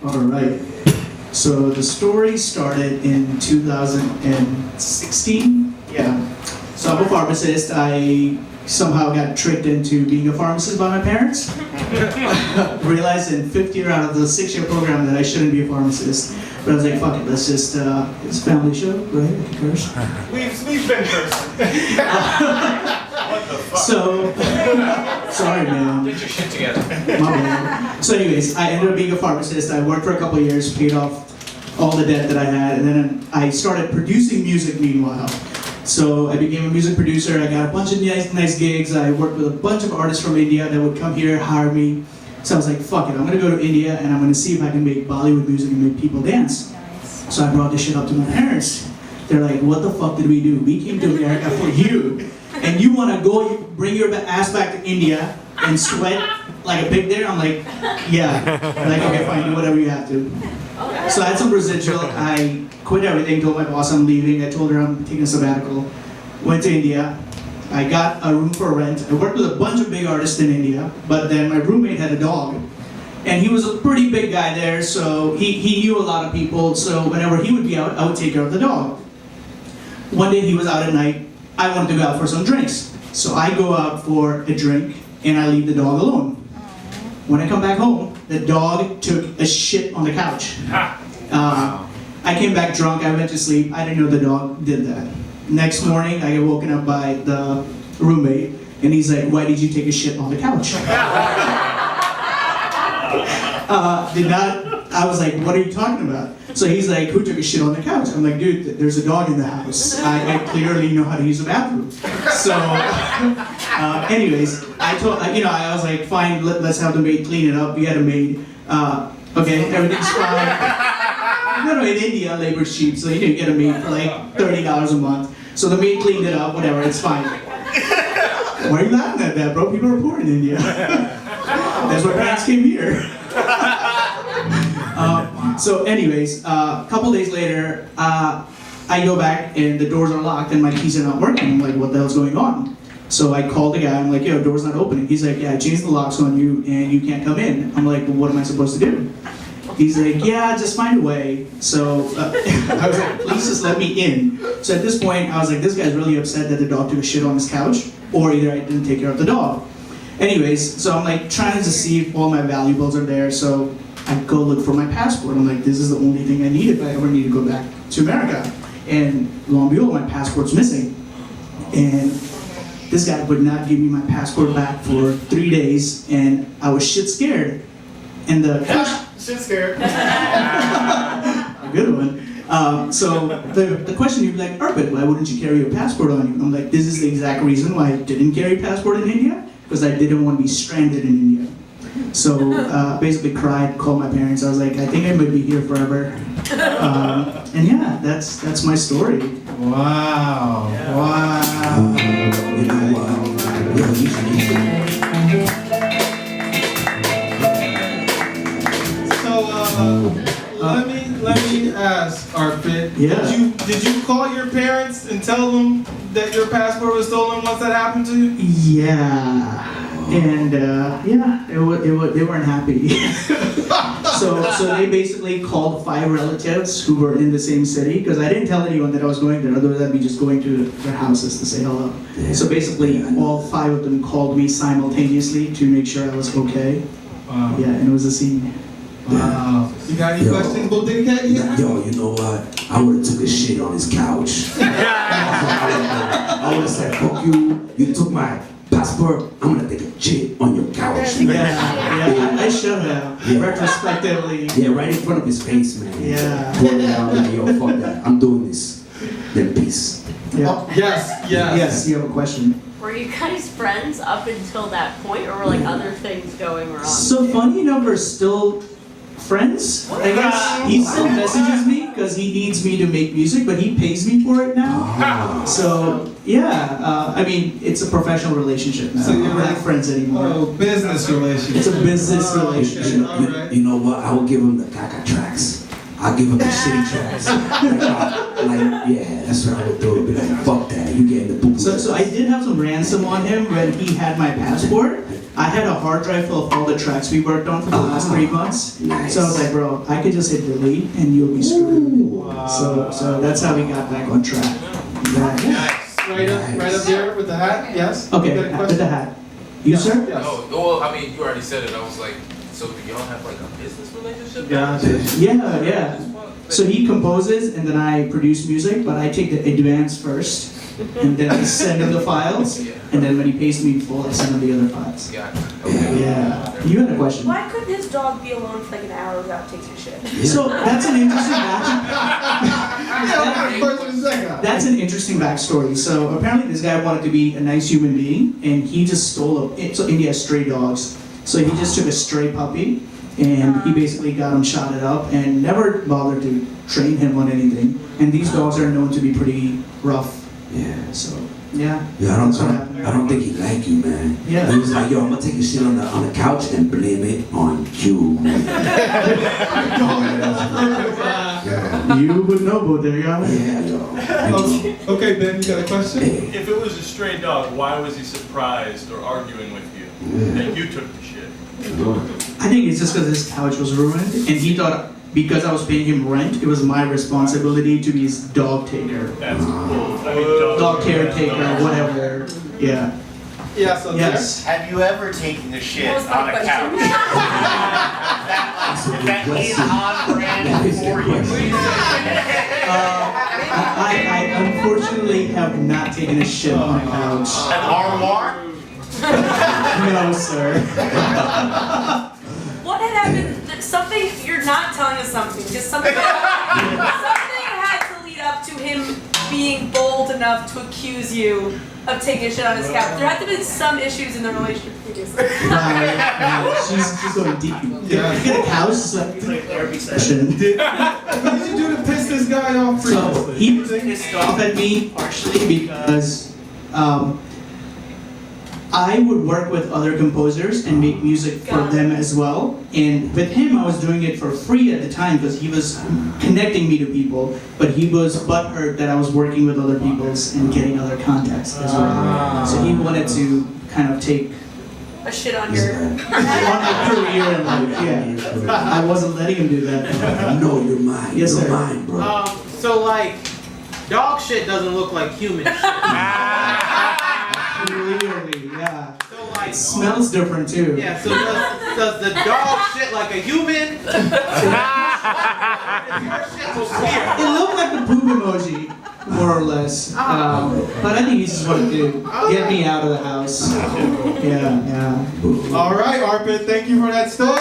All right. So the story started in 2016. Yeah. So I'm a pharmacist. I somehow got tricked into being a pharmacist by my parents. Realized in fifth year out of the 6-year program that I shouldn't be a pharmacist. But I was like, fuck it, let's just, it's a family show, right? I can curse. We've been cursing. What the fuck? So, sorry man. Get your shit together. My bad. So anyways, I ended up being a pharmacist. I worked for a couple of years, paid off all the debt that I had, and then I started producing music meanwhile. So I became a music producer. I got a bunch of nice gigs. I worked with a bunch of artists from India that would come here, hire me. So I was like, fuck it, I'm gonna go to India and I'm gonna see if I can make Bollywood music and make people dance. Nice. So I brought this shit up to my parents. They're like, what the fuck did we do? We came to America for you, and you wanna go bring your ass back to India and sweat like a pig there? I'm like, yeah. They're like, okay, fine, do whatever you have to. So I had some residual. I quit everything, told my boss I'm leaving. I told her I'm taking a sabbatical. Went to India. I got a room for rent. I worked with a bunch of big artists in India, but then my roommate had a dog. And he was a pretty big guy there, so he knew a lot of people. So whenever he would be out, I would take care of the dog. One day he was out at night. I wanted to go out for some drinks. So I go out for a drink, and I leave the dog alone. When I come back home, the dog took a shit on the couch. I came back drunk, I went to sleep. I didn't know the dog did that. Next morning, I get woken up by the roommate, and he's like, why did you take a shit on the couch? I was like, what are you talking about? So he's like, who took a shit on the couch? I'm like, dude, there's a dog in the house. I clearly know how to use the bathroom. So, anyways, I was like, fine, let's have the maid clean it up. We had a maid. Okay, everything's fine. No, in India, labor's cheap, so you get a maid for like $30 a month. So the maid cleaned it up, whatever, it's fine. Why are you laughing at that, bro? People are poor in India. That's why parents came here. So anyways, a couple days later, I go back and the doors are locked and my keys are not working. I'm like, what the hell's going on? So I called the guy, I'm like, yo, door's not opening. He's like, yeah, I changed the locks on you and you can't come in. I'm like, well, what am I supposed to do? He's like, yeah, just find a way. So I was like, please just let me in. So at this point, I was like, this guy's really upset that the dog took a shit on his couch, or either I didn't take care of the dog. Anyways, so I'm like trying to see if all my valuables are there. So I go look for my passport. I'm like, this is the only thing I need if I ever need to go back to America. And lo and behold, my passport's missing. And this guy would not give me my passport back for 3 days, and I was shit scared. And the Shit scared. a good one. So the question you'd be like, Arpit, why wouldn't you carry your passport on you? I'm like, this is the exact reason why I didn't carry a passport in India, because I didn't want to be stranded in India. So basically cried, called my parents. I was like, I think I might be here forever. And yeah, that's my story. Wow. Yeah. Wow. You know Let me ask, Arpit. Yeah. Did you call your parents and tell them that your passport was stolen once that happened to you? Yeah. And they weren't happy. So they basically called 5 relatives who were in the same city, because I didn't tell anyone that I was going there, otherwise I'd be just going to their houses to say hello. Yeah. So basically all 5 of them called me simultaneously to make sure I was okay. Wow. Yeah, and it was a scene. Wow. You got any questions, Bodega? Yo, you know what? I would have took a shit on his couch. I would have said, fuck you. You took my passport. I'm gonna take a shit on your couch. Yeah, I should have, retrospectively. Yeah, right in front of his face, man. Yeah. Pour it out, like, yo, fuck that. I'm doing this. Then peace. Yeah. Oh, yes. Yes, you have a question. Were you guys friends up until that point, or were like other things going wrong? So funny enough, we're still friends, I guess. He still messages me because he needs me to make music, but he pays me for it now. So yeah, I mean, it's a professional relationship now. So you're We're not friends anymore. Oh, business relationship. It's a business relationship. Alright. You know what? I will give him the caca tracks. I'll give him the shitty tracks. Yeah, that's what I would do. Be like, fuck that. You getting the boo. So I did have some ransom on him when he had my passport. I had a hard drive full of all the tracks we worked on for the last 3 months. Nice. So I was like, bro, I could just hit delete and you'll be screwed. Wow. So that's how we got back on track. Yeah. Right up there with the hat. Yes. Okay, You got a with question? the hat. You, sir? Yes. Oh, well, I mean, you already said it. I was like, so do y'all have like a business relationship? Gotcha. Yeah. So he composes and then I produce music, but I take the advance first. And then I send him the files. And then when he pays me in full, I send him the other files. Gotcha. Okay. Yeah. You had a question. Why couldn't his dog be alone for like an hour without taking a shit? So that's an interesting That's an interesting backstory. So apparently this guy wanted to be a nice human being, and he just stole so India has stray dogs. So he just took a stray puppy, and he basically got him shotted up, and never bothered to train him on anything. And these dogs are known to be pretty rough. Yeah. So yeah. Yeah, I That's what happened. don't think he like you, man. Yeah. He was like, yo, I'm gonna take a shit on the couch and blame it on you, man. Yeah. You would know, Bodega. Yeah, yo. Okay, Ben, you got a question? Hey. If it was a stray dog, why was he surprised or arguing with you that you took the shit? I think it's just because his couch was ruined, and he thought because I was paying him rent, it was my responsibility to be his dog taker, That's cool. I mean, dog caretaker, whatever. Yeah. Yeah, so Yes. Have you ever taken a shit That was my on a question. couch? that is on brand for you. I unfortunately have not taken a shit on a couch. An armoire? No, sir. What had happened? Something, you're not telling us something. Just something. Something had to lead up to him being bold enough to accuse you of taking a shit on his couch. There had to have been some issues in the relationship previously. She's going deep. Yeah. You get a couch, it's like therapy session. What did you do to piss this guy off? So he pissed off at me partially because I would work with other composers and make music for them as well. And with him, I was doing it for free at the time because he was connecting me to people, but he was butthurt that I was working with other people's and getting other contacts as well. So he wanted to kind of take A shit on your. on my career in life. Yeah, I wasn't letting him do that. No, you're mine. Yes, you're sir. mine, bro. So like, dog shit doesn't look like human shit. Clearly, yeah. So like, It smells different too. yeah. So does the dog shit like a human? Your shit was weird. It looked like the poop emoji, more or less. But I think he just wanted to get me out of the house. Yeah. All right, Arpit, thank you for that story.